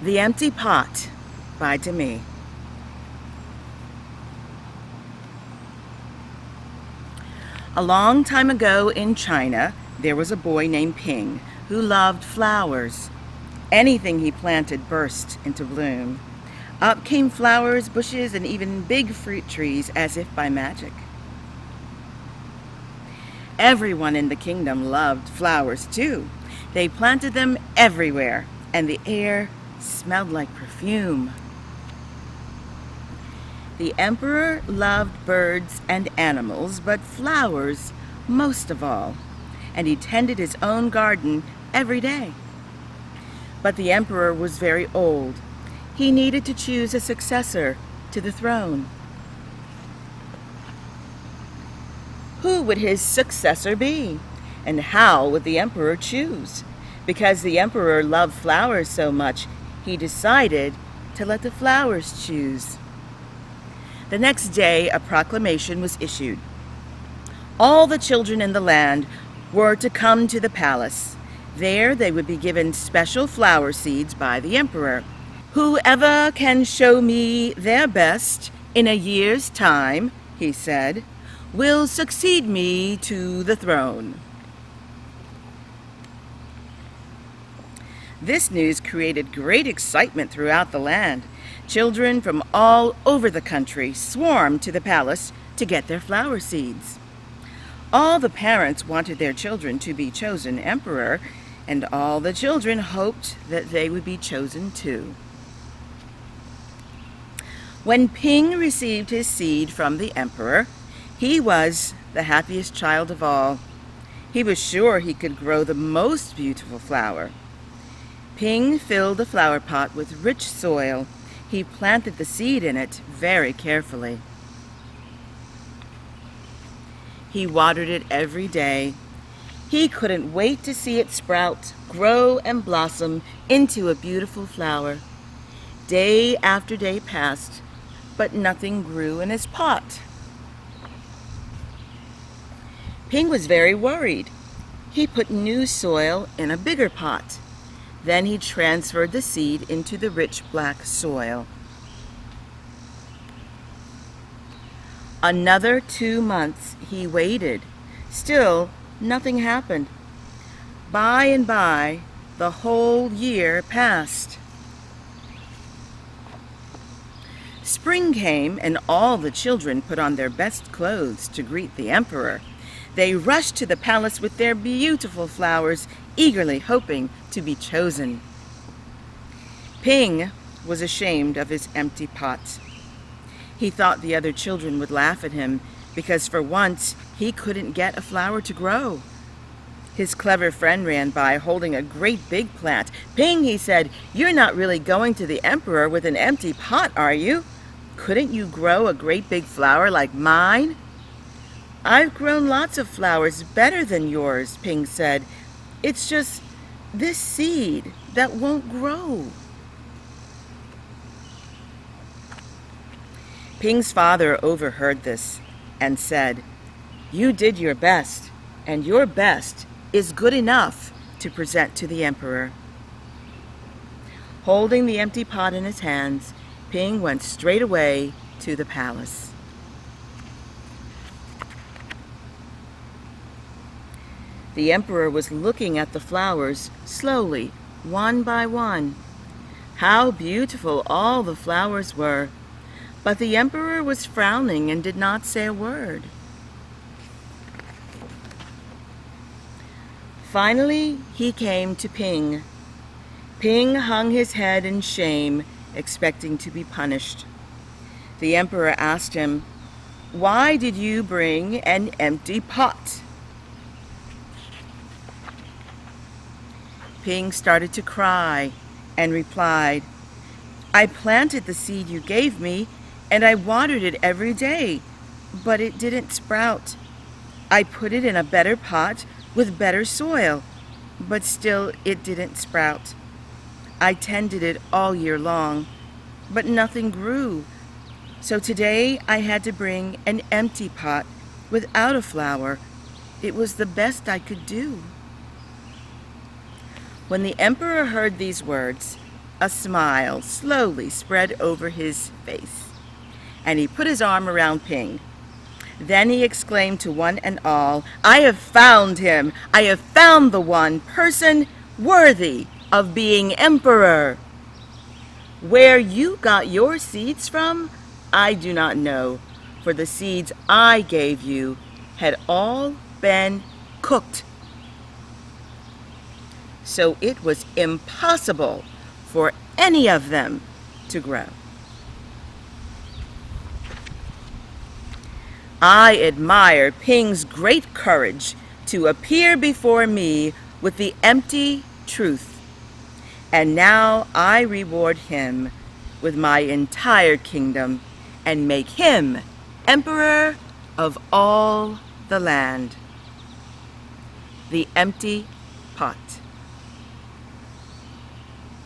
The Empty Pot by Demi. A long time ago in China, there was a boy named Ping who loved flowers. Anything he planted burst into bloom. Up came flowers, bushes, and even big fruit trees as if by magic. Everyone in the kingdom loved flowers too. They planted them everywhere, and the air smelled like perfume. The emperor loved birds and animals, but flowers most of all, and he tended his own garden every day. But the emperor was very old. He needed to choose a successor to the throne. Who would his successor be? And how would the emperor choose? Because the emperor loved flowers so much, he decided to let the flowers choose. The next day, a proclamation was issued. All the children in the land were to come to the palace. There they would be given special flower seeds by the emperor. "Whoever can show me their best in a year's time," he said, "will succeed me to the throne." This news created great excitement throughout the land. Children from all over the country swarmed to the palace to get their flower seeds. All the parents wanted their children to be chosen emperor, and all the children hoped that they would be chosen too. When Ping received his seed from the emperor, he was the happiest child of all. He was sure he could grow the most beautiful flower. Ping filled the flower pot with rich soil. He planted the seed in it very carefully. He watered it every day. He couldn't wait to see it sprout, grow, and blossom into a beautiful flower. Day after day passed, but nothing grew in his pot. Ping was very worried. He put new soil in a bigger pot. Then he transferred the seed into the rich black soil. Another 2 months he waited. Still, nothing happened. By and by, the whole year passed. Spring came, and all the children put on their best clothes to greet the emperor. They rushed to the palace with their beautiful flowers, eagerly hoping to be chosen. Ping was ashamed of his empty pot. He thought the other children would laugh at him because for once he couldn't get a flower to grow. His clever friend ran by holding a great big plant. "Ping," he said, "you're not really going to the emperor with an empty pot, are you? Couldn't you grow a great big flower like mine?" "I've grown lots of flowers better than yours," Ping said. "It's just this seed that won't grow." Ping's father overheard this and said, "You did your best, and your best is good enough to present to the emperor." Holding the empty pot in his hands, Ping went straight away to the palace. The emperor was looking at the flowers slowly, one by one. How beautiful all the flowers were! But the emperor was frowning and did not say a word. Finally, he came to Ping. Ping hung his head in shame, expecting to be punished. The emperor asked him, "Why did you bring an empty pot?" Ping started to cry and replied, "I planted the seed you gave me, and I watered it every day, but it didn't sprout. I put it in a better pot with better soil, but still it didn't sprout. I tended it all year long, but nothing grew. So today I had to bring an empty pot without a flower. It was the best I could do." When the emperor heard these words, A smile slowly spread over his face, and he put his arm around Ping. Then he exclaimed to one and all, "I have found him! I have found the one person worthy of being emperor! Where you got your seeds from, I do not know, for the seeds I gave you had all been cooked. So it was impossible for any of them to grow." I admire Ping's great courage to appear before me with the empty truth, and now I reward him with my entire kingdom and make him emperor of all the land. The empty pot.